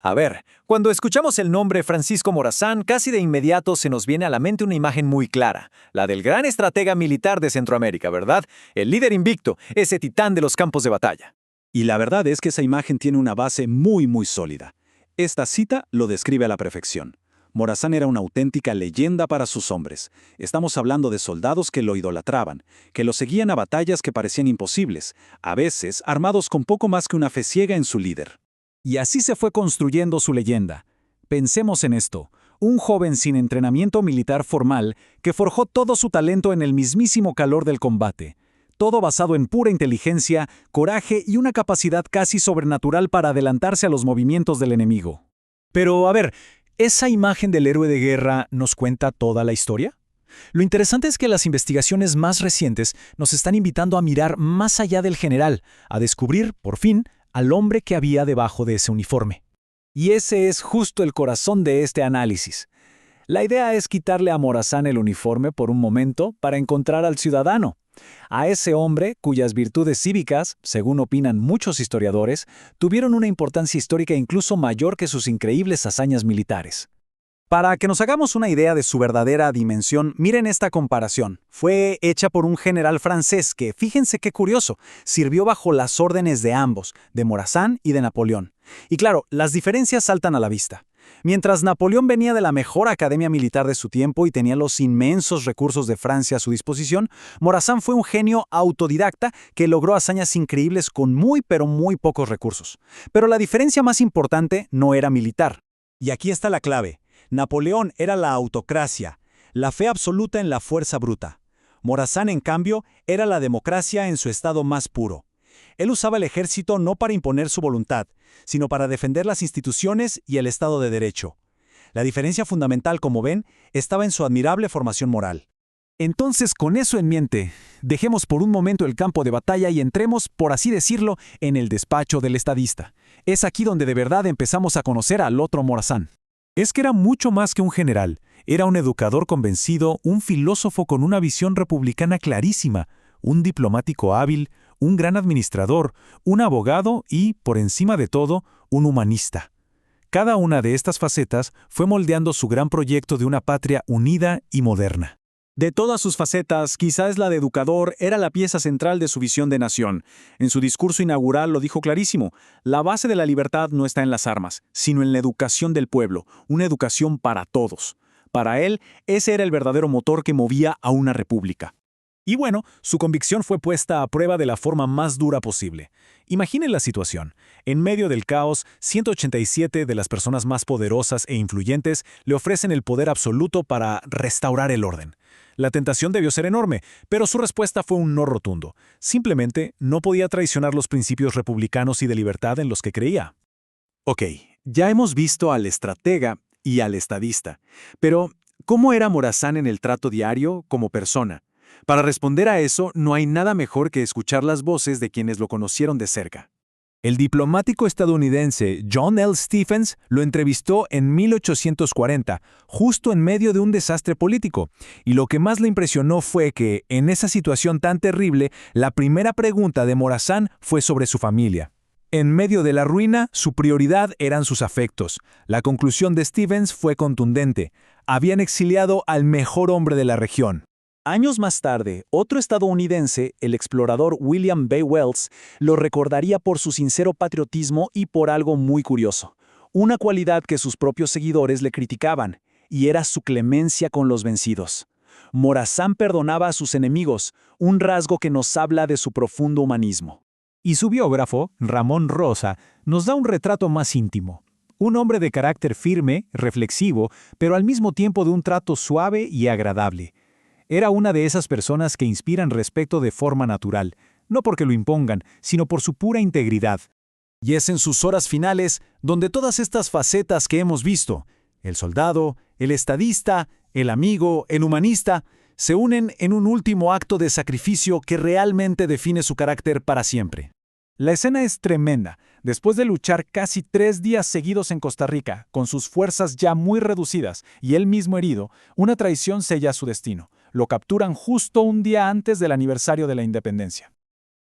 A ver, cuando escuchamos el nombre Francisco Morazán, casi de inmediato se nos viene a la mente una imagen muy clara, la del gran estratega militar de Centroamérica, ¿verdad? El líder invicto, ese titán de los campos de batalla. Y la verdad es que esa imagen tiene una base muy sólida. Esta cita lo describe a la perfección. Morazán era una auténtica leyenda para sus hombres. Estamos hablando de soldados que lo idolatraban, que lo seguían a batallas que parecían imposibles, a veces armados con poco más que una fe ciega en su líder. Y así se fue construyendo su leyenda. Pensemos en esto, un joven sin entrenamiento militar formal que forjó todo su talento en el mismísimo calor del combate. Todo basado en pura inteligencia, coraje y una capacidad casi sobrenatural para adelantarse a los movimientos del enemigo. Pero, a ver, ¿esa imagen del héroe de guerra nos cuenta toda la historia? Lo interesante es que las investigaciones más recientes nos están invitando a mirar más allá del general, a descubrir, por fin, al hombre que había debajo de ese uniforme. Y ese es justo el corazón de este análisis. La idea es quitarle a Morazán el uniforme por un momento para encontrar al ciudadano, a ese hombre cuyas virtudes cívicas, según opinan muchos historiadores, tuvieron una importancia histórica incluso mayor que sus increíbles hazañas militares. Para que nos hagamos una idea de su verdadera dimensión, miren esta comparación. Fue hecha por un general francés que, fíjense qué curioso, sirvió bajo las órdenes de ambos, de Morazán y de Napoleón. Y claro, las diferencias saltan a la vista. Mientras Napoleón venía de la mejor academia militar de su tiempo y tenía los inmensos recursos de Francia a su disposición, Morazán fue un genio autodidacta que logró hazañas increíbles con muy pocos recursos. Pero la diferencia más importante no era militar. Y aquí está la clave. Napoleón era la autocracia, la fe absoluta en la fuerza bruta. Morazán, en cambio, era la democracia en su estado más puro. Él usaba el ejército no para imponer su voluntad, sino para defender las instituciones y el Estado de Derecho. La diferencia fundamental, como ven, estaba en su admirable formación moral. Entonces, con eso en mente, dejemos por un momento el campo de batalla y entremos, por así decirlo, en el despacho del estadista. Es aquí donde de verdad empezamos a conocer al otro Morazán. Es que era mucho más que un general, era un educador convencido, un filósofo con una visión republicana clarísima, un diplomático hábil, un gran administrador, un abogado y, por encima de todo, un humanista. Cada una de estas facetas fue moldeando su gran proyecto de una patria unida y moderna. De todas sus facetas, quizás la de educador era la pieza central de su visión de nación. En su discurso inaugural lo dijo clarísimo: la base de la libertad no está en las armas, sino en la educación del pueblo, una educación para todos. Para él, ese era el verdadero motor que movía a una república. Y bueno, su convicción fue puesta a prueba de la forma más dura posible. Imaginen la situación. En medio del caos, 187 de las personas más poderosas e influyentes le ofrecen el poder absoluto para restaurar el orden. La tentación debió ser enorme, pero su respuesta fue un no rotundo. Simplemente no podía traicionar los principios republicanos y de libertad en los que creía. Ok, ya hemos visto al estratega y al estadista, pero ¿cómo era Morazán en el trato diario como persona? Para responder a eso, no hay nada mejor que escuchar las voces de quienes lo conocieron de cerca. El diplomático estadounidense John L. Stephens lo entrevistó en 1840, justo en medio de un desastre político, y lo que más le impresionó fue que, en esa situación tan terrible, la primera pregunta de Morazán fue sobre su familia. En medio de la ruina, su prioridad eran sus afectos. La conclusión de Stephens fue contundente: habían exiliado al mejor hombre de la región. Años más tarde, otro estadounidense, el explorador William B. Wells, lo recordaría por su sincero patriotismo y por algo muy curioso, una cualidad que sus propios seguidores le criticaban, y era su clemencia con los vencidos. Morazán perdonaba a sus enemigos, un rasgo que nos habla de su profundo humanismo. Y su biógrafo, Ramón Rosa, nos da un retrato más íntimo. Un hombre de carácter firme, reflexivo, pero al mismo tiempo de un trato suave y agradable. Era una de esas personas que inspiran respeto de forma natural, no porque lo impongan, sino por su pura integridad. Y es en sus horas finales donde todas estas facetas que hemos visto, el soldado, el estadista, el amigo, el humanista, se unen en un último acto de sacrificio que realmente define su carácter para siempre. La escena es tremenda. Después de luchar casi 3 días seguidos en Costa Rica, con sus fuerzas ya muy reducidas y él mismo herido, una traición sella su destino. Lo capturan justo un día antes del aniversario de la independencia.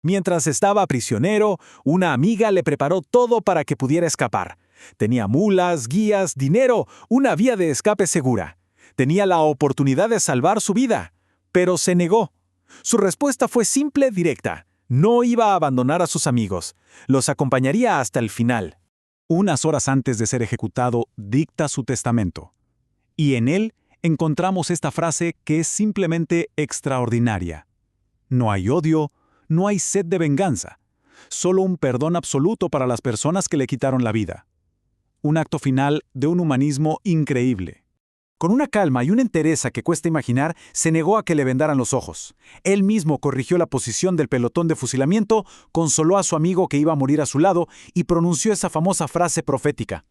Mientras estaba prisionero, una amiga le preparó todo para que pudiera escapar. Tenía mulas, guías, dinero, una vía de escape segura. Tenía la oportunidad de salvar su vida, pero se negó. Su respuesta fue simple, directa. No iba a abandonar a sus amigos. Los acompañaría hasta el final. Unas horas antes de ser ejecutado, dicta su testamento. Y en él encontramos esta frase que es simplemente extraordinaria. No hay odio, no hay sed de venganza, solo un perdón absoluto para las personas que le quitaron la vida. Un acto final de un humanismo increíble. Con una calma y una entereza que cuesta imaginar, se negó a que le vendaran los ojos. Él mismo corrigió la posición del pelotón de fusilamiento, consoló a su amigo que iba a morir a su lado y pronunció esa famosa frase profética.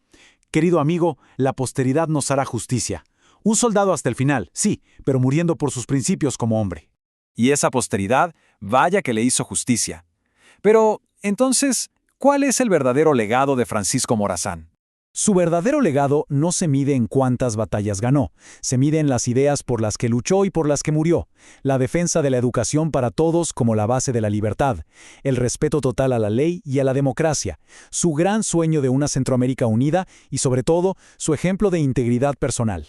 Querido amigo, la posteridad nos hará justicia. Un soldado hasta el final, sí, pero muriendo por sus principios como hombre. Y esa posteridad, vaya que le hizo justicia. Pero, entonces, ¿cuál es el verdadero legado de Francisco Morazán? Su verdadero legado no se mide en cuántas batallas ganó, se mide en las ideas por las que luchó y por las que murió, la defensa de la educación para todos como la base de la libertad, el respeto total a la ley y a la democracia, su gran sueño de una Centroamérica unida y, sobre todo, su ejemplo de integridad personal.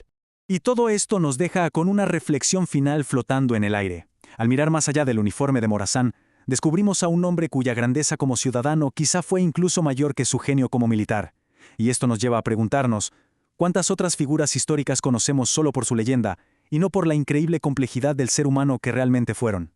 Y todo esto nos deja con una reflexión final flotando en el aire. Al mirar más allá del uniforme de Morazán, descubrimos a un hombre cuya grandeza como ciudadano quizá fue incluso mayor que su genio como militar. Y esto nos lleva a preguntarnos, ¿cuántas otras figuras históricas conocemos solo por su leyenda y no por la increíble complejidad del ser humano que realmente fueron?